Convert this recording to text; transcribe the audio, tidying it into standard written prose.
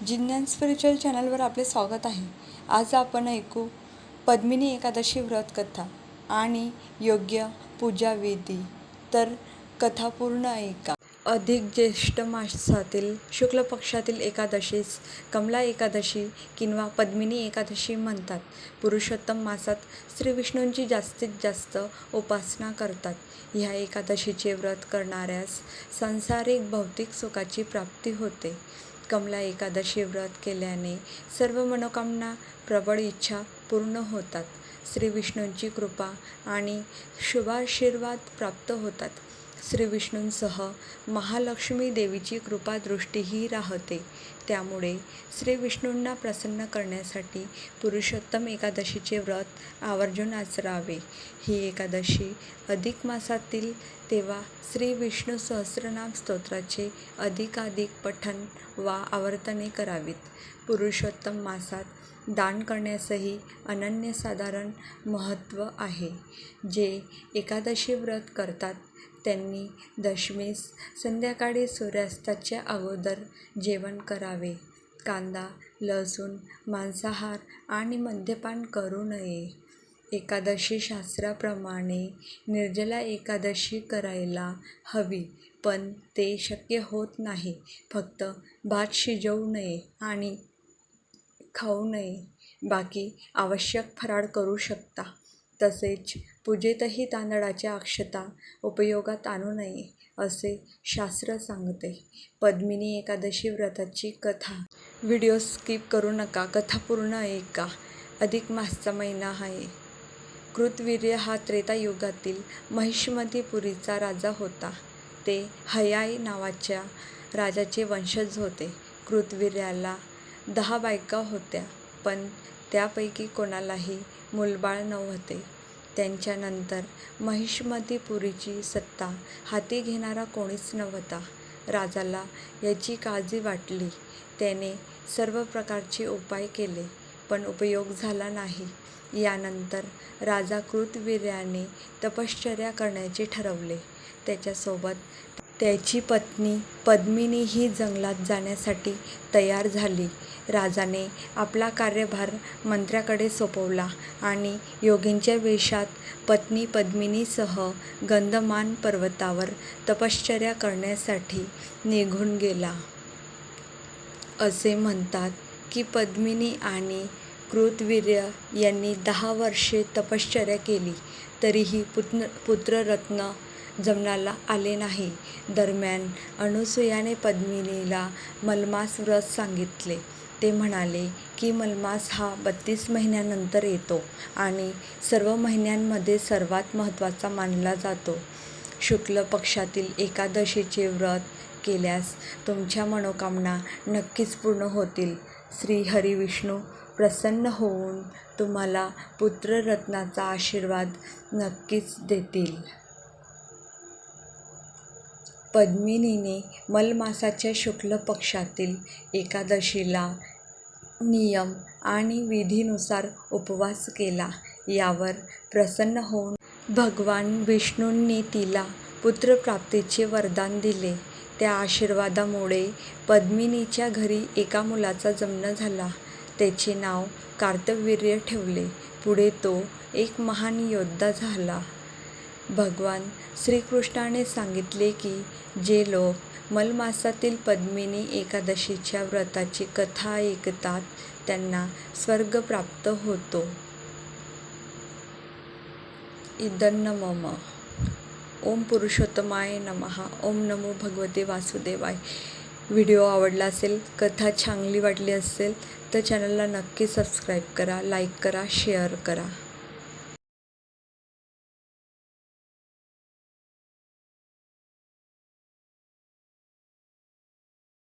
जिज्ञान spiritual चॅनलवर आपले स्वागत आहे. आज आपण ऐकू पद्मिनी एकादशी व्रत कथा आणि योग्य पूजा विधी. तर कथा पूर्ण ऐका. अधिक ज्येष्ठ मासातील शुक्ल पक्षातील एकादशीस कमला एकादशी किंवा पद्मिनी एकादशी म्हणतात. पुरुषोत्तम मासात श्री विष्णूंची जास्तीत जास्त उपासना करतात. ह्या एकादशीचे व्रत करणाऱ्यास सांसारिक भौतिक सुखाची प्राप्ती होते. कमला एकादशी व्रत केल्याने सर्व मनोकामना प्रबळ इच्छा पूर्ण होतात. श्री विष्णूंची कृपा आणि शुभाशीर्वाद प्राप्त होतात. श्री विष्णूंसह महालक्ष्मी देवीची कृपा दृष्टीही राहते. त्यामुळे श्री विष्णूंना प्रसन्न करण्यासाठी पुरुषोत्तम एकादशीचे व्रत आवर्जून आचरावे. ही एकादशी अधिक मासातील तेव्हा श्री विष्णू सहस्रनाम स्तोत्राचे अधिकाधिक पठण वा आवर्तने करावीत. पुरुषोत्तम मासात दान करण्यासही अनन्यसाधारण महत्त्व आहे. जे एकादशी व्रत करतात त्यांनी दशमीस संध्याकाळी सूर्यास्ताच्या अगोदर जेवण करावे. कांदा, लसूण, मांसाहार आणि मद्यपान करू नये. एकादशी शास्त्राप्रमाणे निर्जला एकादशी करायला हवी, पण ते शक्य होत नाही. फक्त भात शिजवू नये आणि खाऊ नये. बाकी आवश्यक फराळ करू शकता. तसेच पूजेतही तांदळाच्या अक्षता उपयोगात आणू नये असे शास्त्र सांगते. पद्मिनी एकादशी व्रताची कथा. व्हिडिओ स्किप करू नका. कथा पूर्ण ऐका. अधिक मासचा महिना आहे. कृतवीर्य हा त्रेतायुगातील महिष्मतीपुरीचा राजा होता. ते हयाय नावाच्या राजाचे वंशज होते. कृतवीर्याला 10 बायका होत्या, पण त्यापैकी कोणालाही मूलबाळ नव्हते. त्यांच्यानंतर महिष्मतीपुरीची सत्ता हाती घेणारा कोणीच नव्हता. राजाला याची काळजी वाटली. त्याने सर्व प्रकारचे उपाय केले, पण उपयोग झाला नाही. यानंतर राजा कृतवीर्याने तपश्चर्या करण्याचे ठरवले. त्याच्यासोबत त्याची पत्नी पद्मिनीही जंगलात जाण्यासाठी तयार झाली. राजाने आपला कार्यभार मंत्र्याकडे सोपवला आणि योगींच्या वेशात पत्नी पद्मिनीसह गंधमान पर्वतावर तपश्चर्या करण्यासाठी निघून गेला. असे म्हणतात की पद्मिनी आणि कृतवीर्य यांनी 10 वर्षे तपश्चर्या केली, तरीही पुत्ररत्न जन्माला आले नाही. दरम्यान अनुसूयाने पद्मिनीला मलमास व्रत सांगितले. ते म्हणाले की मलमास हा 32 महिन्यानंतर येतो आणि सर्व महिन्यांमध्ये सर्वात महत्त्वाचा मानला जातो. शुक्ल पक्षातील एकादशीचे व्रत केल्यास तुमच्या मनोकामना नक्कीच पूर्ण होतील. श्री हरी विष्णू प्रसन्न होऊन तुम्हाला पुत्ररत्नाचा आशीर्वाद नक्कीच देतील. पद्मिनीने मलमासाच्या शुक्ल पक्षातील एकादशीला नियम आणि विधीनुसार उपवास केला. यावर प्रसन्न होऊन भगवान विष्णूंनी तिला पुत्रप्राप्तीचे वरदान दिले. त्या आशीर्वादामुळे पद्मिनीच्या घरी एका मुलाचा जन्म झाला. त्याचे नाव कार्तवीर्य ठेवले. पुढे तो एक महान योद्धा झाला. भगवान श्रीकृष्णाने सांगितले की जे लोक मलमासातील पद्मिनी एकादशीच्या व्रताची कथा ऐकतात त्यांना स्वर्ग प्राप्त होतो. इदं मम. ओम पुरुषोत्तमाय नमः. ओम नमो भगवते वासुदेवाय. व्हिडिओ आवडला असेल, कथा चांगली वाटली असेल तर चॅनलला नक्की सबस्क्राईब करा, लाईक करा, शेअर करा.